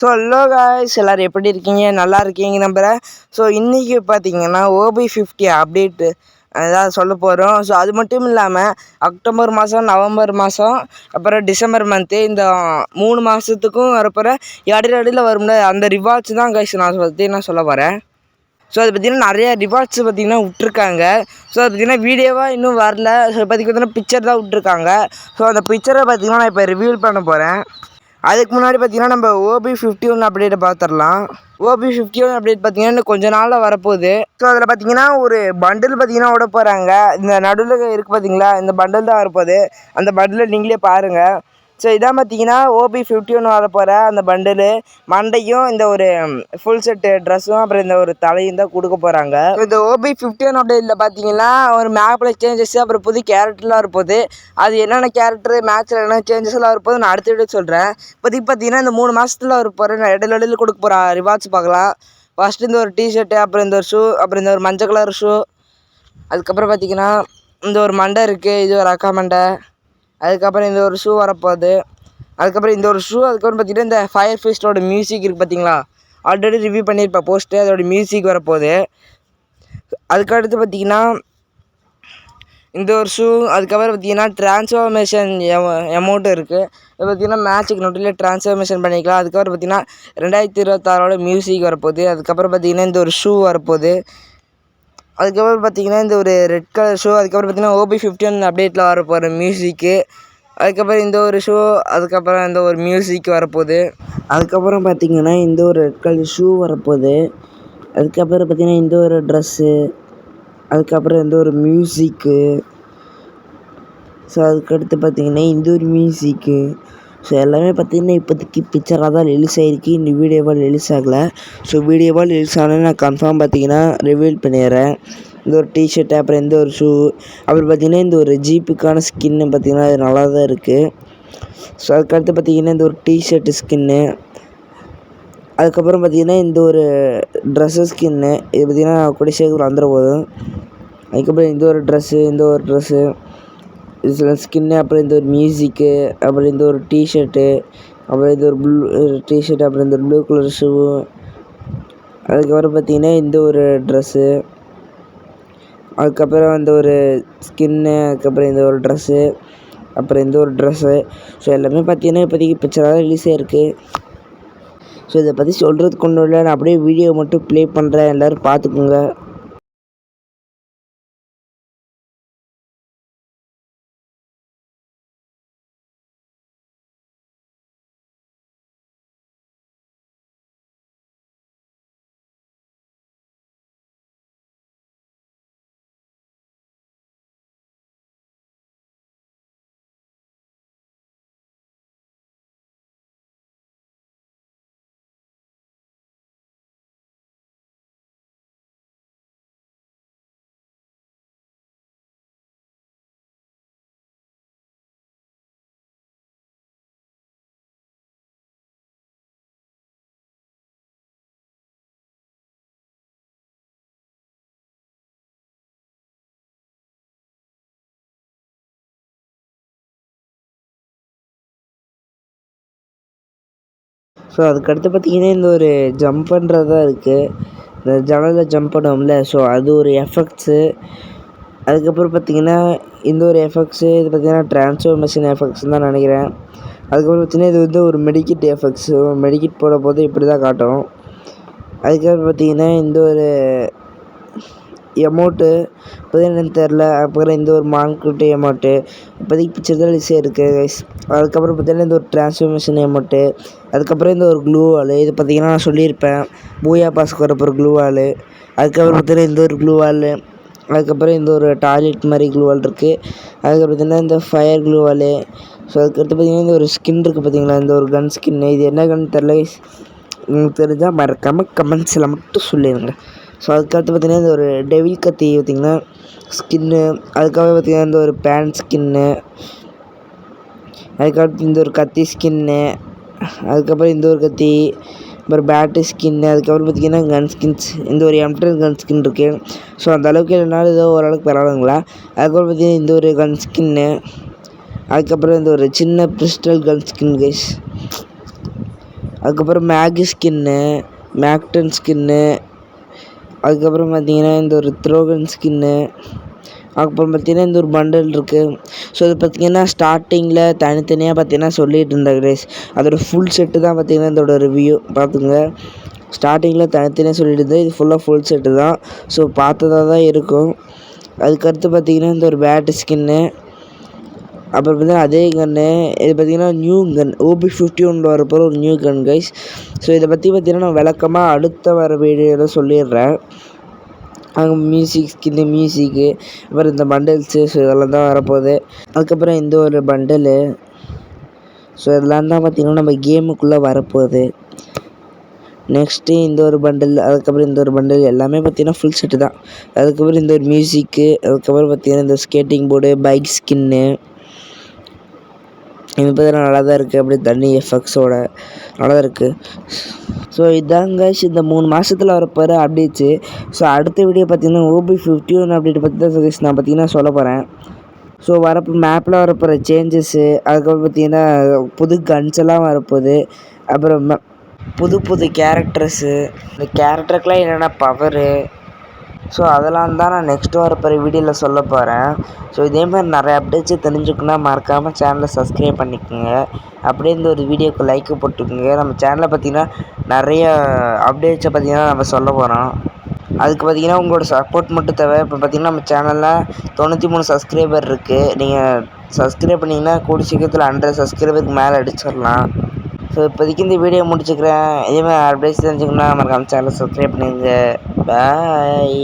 So hello guys, எல்லோரும் எப்படி இருக்கீங்க? நல்லா இருக்கீங்க நம்புகிறேன். ஸோ இன்றைக்கி பார்த்தீங்கன்னா OB50 அப்டேட்டு அதாவது சொல்ல போகிறோம். ஸோ அது மட்டும் இல்லாமல் அக்டோபர் மாதம், நவம்பர் மாதம், அப்புறம் டிசம்பர் மந்த்து, இந்த 3 மாதத்துக்கும் வரப்போகிற இடையில வரும்ல அந்த ரிவார்ட்ஸ் தான் காய்ஸ் நான் சொல்ல போகிறேன். ஸோ அது பார்த்திங்கன்னா நிறைய ரிவார்ட்ஸ் பார்த்திங்கன்னா விட்ருக்காங்க. ஸோ அது பார்த்திங்கன்னா வீடியோவாக இன்னும் வரல. ஸோ இப்போதைக்கு பார்த்தீங்கன்னா பிக்சர் தான் விட்ருக்காங்க. ஸோ அந்த பிக்சரை பார்த்திங்கன்னா நான் இப்போ ரிவீல் பண்ண போகிறேன். அதுக்கு முன்னாடி பார்த்திங்கன்னா நம்ம OB51 அப்டேட்டை பார்த்துடலாம். OB51 அப்டேட் பார்த்திங்கன்னா இன்னும் கொஞ்ச நாளில் வரப்போகுது. ஸோ அதில் பார்த்திங்கன்னா ஒரு பண்டில் பார்த்திங்கன்னா விட போகிறாங்க. இந்த நடுவில் இருக்குது பார்த்திங்களா, இந்த பண்டில் தான் வரப்போகுது. அந்த பண்டில் நீங்களே பாருங்கள். ஸோ இதான் பார்த்திங்கன்னா OB51 வரப்போகிற அந்த பண்டிலு. மண்டையும் இந்த ஒரு ஃபுல் செட்டு ட்ரெஸ்ஸும் அப்புறம் இந்த ஒரு தலையும் தான் கொடுக்க போகிறாங்க. இந்த OB51 அப்டேட்டில் பார்த்திங்கன்னா ஒரு மேப்பில் சேஞ்சஸ், அப்புறம் புது கேரக்டர்லாம் இருப்போது. அது என்னென்ன கேரக்டரு மேட்ச்சில் என்னென்ன சேஞ்சஸ்லாம் இருப்போது நான் அடுத்த வீடியோ சொல்கிறேன். இப்போதைக்கு பார்த்திங்கன்னா இந்த 3 மாதத்தில் வர போகிற இடையில கொடுக்க போகிற ரிவார்ட்ஸ் பார்க்கலாம். ஃபஸ்ட்டு இந்த ஒரு டிஷர்ட்டு, அப்புறம் இந்த ஒரு ஷூ, அப்புறம் இந்த ஒரு மஞ்சள் கலர் ஷூ, அதுக்கப்புறம் பார்த்திங்கன்னா இந்த ஒரு மண்டை இருக்குது, இது ஒரு அக்கா மண்டை, அதுக்கப்புறம் இந்த ஒரு ஷூ வரப்போகுது. அதுக்கப்புறம் இந்த ஒரு ஷூ, அதுக்கப்புறம் பார்த்திங்கன்னா இந்த ஃபயர் ஃபீஸ்டோட மியூசிக் இருக்குது பார்த்திங்களா, ஆல்ரெடி ரிவ்யூ பண்ணியிருப்பேன் போஸ்ட்டு, அதோட மியூசிக் வரப்போகுது. அதுக்கடுத்து பார்த்திங்கன்னா இந்த ஒரு ஷூ, அதுக்கப்புறம் பார்த்திங்கன்னா ட்ரான்ஸ்ஃபார்மேஷன் எமௌண்ட் இருக்குது. இது பார்த்திங்கன்னா மேட்சுக்கு நோட்டில் ட்ரான்ஸ்ஃபார்மேஷன் பண்ணிக்கலாம். அதுக்கப்புறம் பார்த்திங்கன்னா 2026 மியூசிக் வரப்போகுது. அதுக்கப்புறம் பார்த்திங்கன்னா இந்த ஒரு ஷூ வரப்போகுது. அதுக்கப்புறம் பார்த்திங்கன்னா இந்த ஒரு ரெட் கலர் ஷூ, அதுக்கப்புறம் பார்த்திங்கன்னா OB51 அப்டேட்டில் வரப்போகிற மியூசிக்கு, அதுக்கப்புறம் இந்த ஒரு ஷூ, அதுக்கப்புறம் இந்த ஒரு மியூசிக் வரப்போகுது. அதுக்கப்புறம் பார்த்திங்கன்னா இந்த ஒரு ரெட் கலர் ஷூ வரப்போகுது. அதுக்கப்புறம் பார்த்திங்கன்னா இந்த ஒரு ட்ரெஸ்ஸு, அதுக்கப்புறம் இந்த ஒரு மியூசிக்கு. ஸோ அதுக்கடுத்து பார்த்திங்கன்னா இந்த ஒரு மியூசிக்கு. ஸோ எல்லாமே பார்த்திங்கன்னா இப்போதைக்கு பிக்சராக தான் ரிலீஸ் ஆகிருக்கு, இந்த வீடியோவால் ரிலீஸ் ஆகலை. ஸோ வீடியோவால் ரிலீஸ் ஆனால் நான் கன்ஃபார்ம் பார்த்திங்கன்னா ரிவீல் பண்ணிடுறேன். இந்த ஒரு டிஷர்ட்டு, அப்புறம் இந்த ஒரு ஷூ, அப்புறம் பார்த்திங்கன்னா இந்த ஒரு ஜீப்புக்கான ஸ்கின்னு பார்த்திங்கன்னா அது நல்லா தான் இருக்குது. ஸோ அதுக்கடுத்து பார்த்திங்கன்னா இந்த ஒரு டிஷர்ட்டு ஸ்கின்னு, அதுக்கப்புறம் பார்த்திங்கன்னா இந்த ஒரு ட்ரெஸ்ஸு ஸ்கின்னு, இது பார்த்திங்கன்னா கூட சேர்த்து வந்துட போதும். அதுக்கப்புறம் இந்த ஒரு ட்ரெஸ்ஸு, இந்த ஒரு ட்ரெஸ்ஸு, இது ஸ்கின்னு, அப்புறம் இந்த ஒரு மியூசிக்கு, அப்புறம் இந்த ஒரு டிஷர்ட்டு, அப்புறம் இது ஒரு ப்ளூ டிஷர்ட், அப்புறம் இந்த ப்ளூ கலர் ஷூ, அதுக்கப்புறம் பார்த்திங்கன்னா இந்த ஒரு ட்ரெஸ்ஸு, அதுக்கப்புறம் இந்த ஒரு ஸ்கின்னு, அதுக்கப்புறம் இந்த ஒரு ட்ரெஸ்ஸு, அப்புறம் இந்த ஒரு ட்ரெஸ்ஸு. ஸோ எல்லாமே பார்த்திங்கன்னா இப்போதைக்கு பிக்சராக தான் ரிலீஸ் ஆகிருக்கு. ஸோ இதை பற்றி சொல்கிறதுக்கு ஒன்றும் இல்லை, நான் அப்படியே வீடியோ மட்டும் ப்ளே பண்ணுறேன், எல்லோரும் பார்த்துக்குங்க. ஸோ அதுக்கடுத்து பார்த்திங்கன்னா இந்த ஒரு ஜம்ப் பண்ணுறதா இருக்குது, இந்த ஜன்னலில் ஜம்ப் பண்ணுவோம்ல, ஸோ அது ஒரு எஃபெக்ட்ஸு. அதுக்கப்புறம் பார்த்திங்கன்னா இந்த ஒரு எஃபெக்ட்ஸு, இது பார்த்திங்கன்னா ட்ரான்ஸ்ஃபார்மேஷன் எஃபெக்ட்ஸ்னு தான் நினைக்கிறேன். அதுக்கப்புறம் பார்த்திங்கன்னா இது வந்து ஒரு மெடிக்கிட் எஃபெக்ட்ஸு, மெடிக்கிட் போட போது இப்படி தான் காட்டும். அதுக்கப்புறம் பார்த்திங்கன்னா இந்த ஒரு எமௌண்ட்டு இப்போதான் என்னென்னு தெரில. அப்புறம் இந்த ஒரு மான்குட்டி எமௌண்ட்டு இப்போதைக்கு பிக்சர் தான் ரிலீஸ் இருக்குது கைஸ். அதுக்கப்புறம் பார்த்திங்கன்னா இந்த ஒரு ட்ரான்ஸ்ஃபார்மேஷன் எமௌண்ட்டு, அதுக்கப்புறம் இந்த ஒரு க்ளூ வாலு, இது பார்த்திங்கன்னா நான் சொல்லியிருப்பேன் பூயா பாஸ்க்கு வரப்போகிற க்ளூ வாலு. அதுக்கப்புறம் பார்த்திங்கன்னா இந்த ஒரு க்ளூ வாலு, அதுக்கப்புறம் இந்த ஒரு டாய்லெட் மாதிரி க்ளூ வால் இருக்குது. அதுக்கப்புறம் பார்த்திங்கன்னா இந்த ஃபயர் க்ளூ வாலு. ஸோ அதுக்கடுத்து பார்த்திங்கன்னா இந்த ஒரு ஸ்கின் இருக்குது பார்த்திங்களா, இந்த ஒரு கன் ஸ்கின்னு, இது என்ன கன் தெரில கைஸ், உங்களுக்கு தெரிஞ்சால் மறக்காமல் கமெண்ட்ஸில் மட்டும் சொல்லிடுங்க. ஸோ அதுக்கடுத்து பார்த்திங்கன்னா இந்த ஒரு டெவில் கத்தி பார்த்திங்கன்னா ஸ்கின்னு, அதுக்கப்புறம் பார்த்திங்கன்னா இந்த ஒரு பேண்ட் ஸ்கின்னு, அதுக்கடுத்து இந்த ஒரு கத்தி ஸ்கின்னு, அதுக்கப்புறம் இந்த ஒரு கத்தி, அப்புறம் பேட்டு ஸ்கின்னு, அதுக்கப்புறம் பார்த்திங்கன்னா கன் ஸ்கின்ஸ், இந்த ஒரு M10 கன் ஸ்கின் இருக்குது. ஸோ அந்த அளவுக்கு இல்லைனாலும் ஏதோ ஓரளவுக்கு பரவாயில்லைங்களா. அதுக்கப்புறம் பார்த்திங்கன்னா இந்த ஒரு கன் ஸ்கின்னு, அதுக்கப்புறம் இந்த ஒரு சின்ன பிஸ்டல் கன் ஸ்கின் கைஸ். அதுக்கப்புறம் மேகி ஸ்கின்னு, மேக்டன் ஸ்கின்னு, அதுக்கப்புறம் பார்த்தீங்கன்னா இந்த ஒரு த்ரோகன் ஸ்கின்னு, அதுக்கப்புறம் பார்த்தீங்கன்னா இந்த ஒரு பண்டல் இருக்குது. ஸோ இது பார்த்தீங்கன்னா ஸ்டார்டிங்கில் தனித்தனியாக பார்த்தீங்கன்னா சொல்லிகிட்டு இருந்தாங்க கைஸ். அதோட ஃபுல் செட்டு தான் பார்த்தீங்கன்னா இதோட ரிவ்யூ பார்த்துங்க. ஸ்டார்டிங்கில் தனித்தனியாக சொல்லிட்டு இருந்தேன், இது ஃபுல்லாக ஃபுல் செட்டு தான். ஸோ பார்த்ததாக தான் இருக்கும். அதுக்கடுத்து பார்த்தீங்கன்னா இந்த ஒரு பேட் ஸ்கின்னு, அப்புறம் பார்த்தீங்கன்னா அதே கன்று. இது பார்த்தீங்கன்னா நியூ கன், OB51 வரப்போகிற ஒரு நியூ கன் கைஸ். ஸோ இதை பற்றி பார்த்தீங்கன்னா நான் விளக்கமாக அடுத்த வர வீடியோவில் சொல்லிடுறேன். அங்கே மியூசிக் ஸ்கின்னு, மியூசிக்கு, அப்புறம் இந்த பண்டல்ஸு, ஸோ இதெல்லாம் தான் வரப்போகுது. அதுக்கப்புறம் இந்த ஒரு பண்டலு, ஸோ இதெல்லாம் தான் பார்த்திங்கன்னா நம்ம கேமுக்குள்ளே வரப்போகுது. நெக்ஸ்ட்டு இந்த ஒரு பண்டல், அதுக்கப்புறம் இந்த ஒரு பண்டல், எல்லாமே பார்த்திங்கன்னா ஃபுல் செட்டு தான். அதுக்கப்புறம் இந்த ஒரு மியூசிக்கு, அதுக்கப்புறம் பார்த்திங்கன்னா இந்த ஸ்கேட்டிங் போர்டு, பைக் ஸ்கின்னு, இது பார்த்தீங்கன்னா நல்லா தான் இருக்குது. அப்படியே தண்ணி எஃபெக்ட்ஸோட நல்லா தான் இருக்குது. ஸோ இதாங்க இந்த 3 மாதத்தில் வரப்போகிற அப்டேட்ஸு. ஸோ அடுத்த வீடியோ பார்த்திங்கன்னா OB51 அப்டேட் பற்றி தான் சஜஸ்ட் நான் பார்த்திங்கன்னா சொல்ல போகிறேன். ஸோ வரப்போ மேப்பில் வரப்போகிற சேஞ்சஸ்ஸு, அதுக்கப்புறம் பார்த்திங்கன்னா புது கன்ஸ் எல்லாம் வரப்போகுது. அப்புறம் புது புது கேரக்டர்ஸு, இந்த கேரக்டருக்கெலாம் என்னென்ன பவரு, ஸோ அதெல்லாம் தான் நான் நெக்ஸ்ட்டு வரப்போகிற வீடியோவில் சொல்ல போகிறேன். ஸோ இதே மாதிரி நிறைய அப்டேட்ஸு தெரிஞ்சுக்கணுன்னா மறக்காமல் சேனலை சப்ஸ்கிரைப் பண்ணிக்கோங்க. அப்படியே இந்த ஒரு வீடியோக்கு லைக்கு போட்டுக்கோங்க. நம்ம சேனலில் பார்த்திங்கன்னா நிறைய அப்டேட்ஸை பார்த்திங்கன்னா நம்ம சொல்ல போகிறோம். அதுக்கு பார்த்திங்கன்னா உங்களோட சப்போர்ட் மட்டும் தேவை. இப்போ பார்த்திங்கன்னா நம்ம சேனலில் 93 சப்ஸ்கிரைபர் இருக்குது. நீங்கள் சப்ஸ்கிரைப் பண்ணிங்கன்னா கூடிய சீக்கிரத்தில் 100 சப்ஸ்கிரைபருக்கு மேலே அடிச்சிடலாம். ஸோ இப்போதைக்கு இந்த வீடியோ முடிச்சுக்கிறேன். இதே மாதிரி அப்டேட்ஸ் தெரிஞ்சுக்கணுன்னா மறக்காமல் சேனலை சப்ஸ்கிரைப் பண்ணுங்க. பாய்.